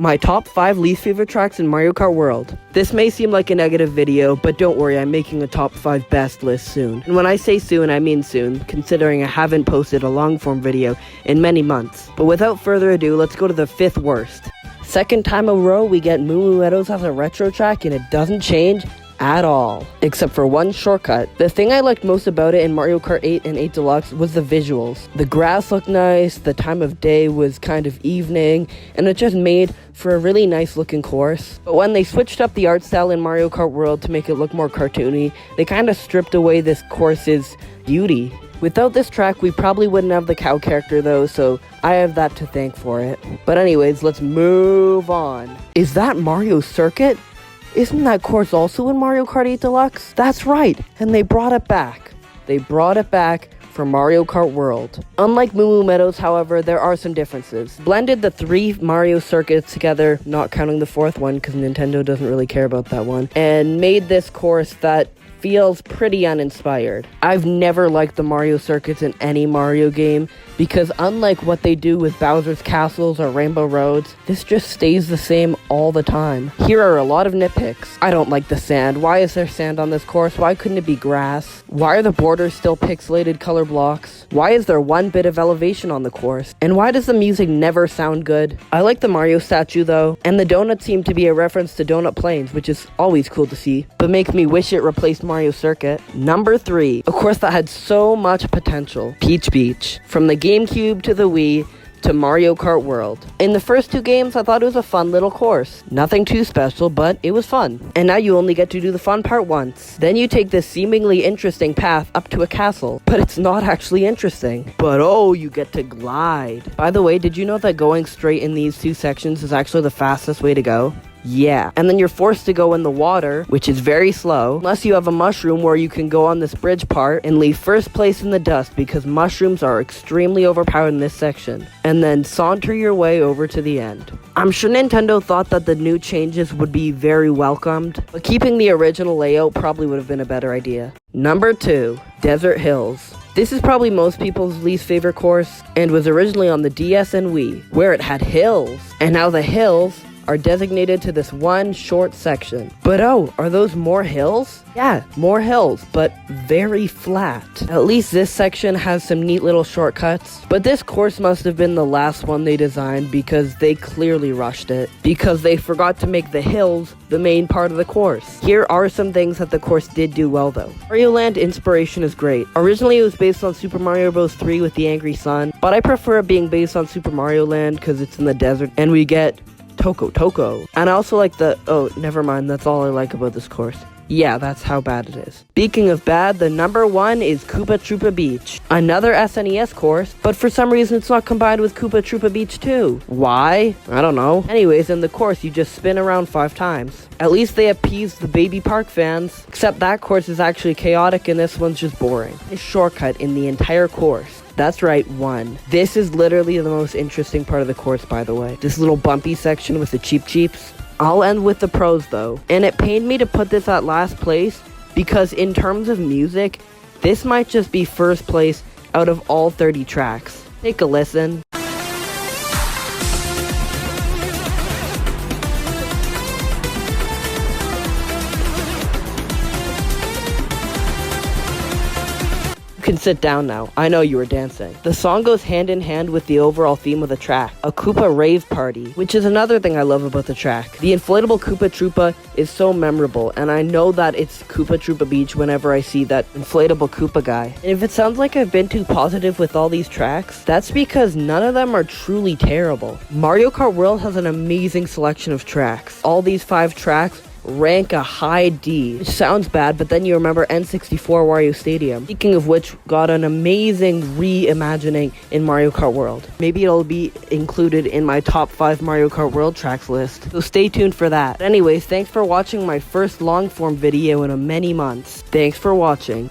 My top 5 least favorite tracks in Mario Kart World. This may seem like a negative video, but don't worry, I'm making a top 5 best list soon. And when I say soon, I mean soon, considering I haven't posted a long form video in many months. But without further ado, let's go to the 5th worst. Second time in a row, we get Moo Moo Meadows as a retro track, and it doesn't change at all, except for one shortcut. The thing I liked most about it in Mario Kart 8 and 8 Deluxe was the visuals. The grass looked nice, the time of day was kind of evening, and it just made for a really nice looking course. But when they switched up the art style in Mario Kart World to make it look more cartoony, they kind of stripped away this course's beauty. Without this track, we probably wouldn't have the cow character though, so I have that to thank for it. But anyways, let's move on. Is that Mario Circuit? Isn't that course also in Mario Kart 8 Deluxe? That's right, and they brought it back. They brought it back for Mario Kart World. Unlike Moo Moo Meadows, however, there are some differences. Blended the 3 Mario circuits together, not counting the 4th one because Nintendo doesn't really care about that one, and made this course that feels pretty uninspired. I've never liked the Mario circuits in any Mario game because unlike what they do with Bowser's Castles or Rainbow Roads, this just stays the same all the time. Here are a lot of nitpicks. I don't like the sand. Why is there sand on this course? Why couldn't it be grass? Why are the borders still pixelated color blocks? Why is there 1 bit of elevation on the course? And why does the music never sound good? I like the Mario statue though, and the donuts seem to be a reference to Donut Plains, which is always cool to see, but makes me wish it replaced Mario Circuit. Number 3, a course that had so much potential, Peach Beach. From the GameCube to the Wii to Mario Kart World. In the first 2 games, I thought it was a fun little course. Nothing too special, but it was fun. And now you only get to do the fun part once. Then you take this seemingly interesting path up to a castle, but it's not actually interesting. But oh, you get to glide. By the way, did you know that going straight in these 2 sections is actually the fastest way to go? Yeah, and then you're forced to go in the water, which is very slow, unless you have a mushroom where you can go on this bridge part and leave first place in the dust because mushrooms are extremely overpowered in this section, and then saunter your way over to the end. I'm sure Nintendo thought that the new changes would be very welcomed, but keeping the original layout probably would have been a better idea. Number 2, Desert Hills. This is probably most people's least favorite course, and was originally on the DS and Wii, where it had hills, and now the hills are designated to this one short section. But oh, are those more hills? Yeah, more hills, but very flat. At least this section has some neat little shortcuts. But this course must have been the last one they designed because they clearly rushed it. Because they forgot to make the hills the main part of the course. Here are some things that the course did do well though. Mario Land inspiration is great. Originally it was based on Super Mario Bros. 3 with the angry sun, but I prefer it being based on Super Mario Land because it's in the desert and we get Toko. And I also like oh, never mind, that's all I like about this course. Yeah, that's how bad it is. Speaking of bad, the number 1 is Koopa Troopa Beach. Another SNES course, but for some reason it's not combined with Koopa Troopa Beach 2. Why? I don't know. Anyways, in the course you just spin around 5 times. At least they appeased the Baby Park fans, except that course is actually chaotic and this one's just boring. A shortcut in the entire course. That's right, 1. This is literally the most interesting part of the course, by the way. This little bumpy section with the Cheeps. I'll end with the pros, though. And it pained me to put this at last place, because in terms of music, this might just be first place out of all 30 tracks. Take a listen. You can sit down now. I know you were dancing. The song goes hand in hand with the overall theme of the track, a Koopa rave party, which is another thing I love about the track. The inflatable Koopa Troopa is so memorable, and I know that it's Koopa Troopa Beach whenever I see that inflatable Koopa guy. And if it sounds like I've been too positive with all these tracks, that's because none of them are truly terrible. Mario Kart World has an amazing selection of tracks. All these 5 tracks rank a high D, which sounds bad, but then you remember N64 Wario Stadium. Speaking of which, got an amazing reimagining in Mario Kart World. Maybe it'll be included in my top 5 Mario Kart World tracks list, so stay tuned for that. But anyways, thanks for watching my first long form video in many months. Thanks for watching.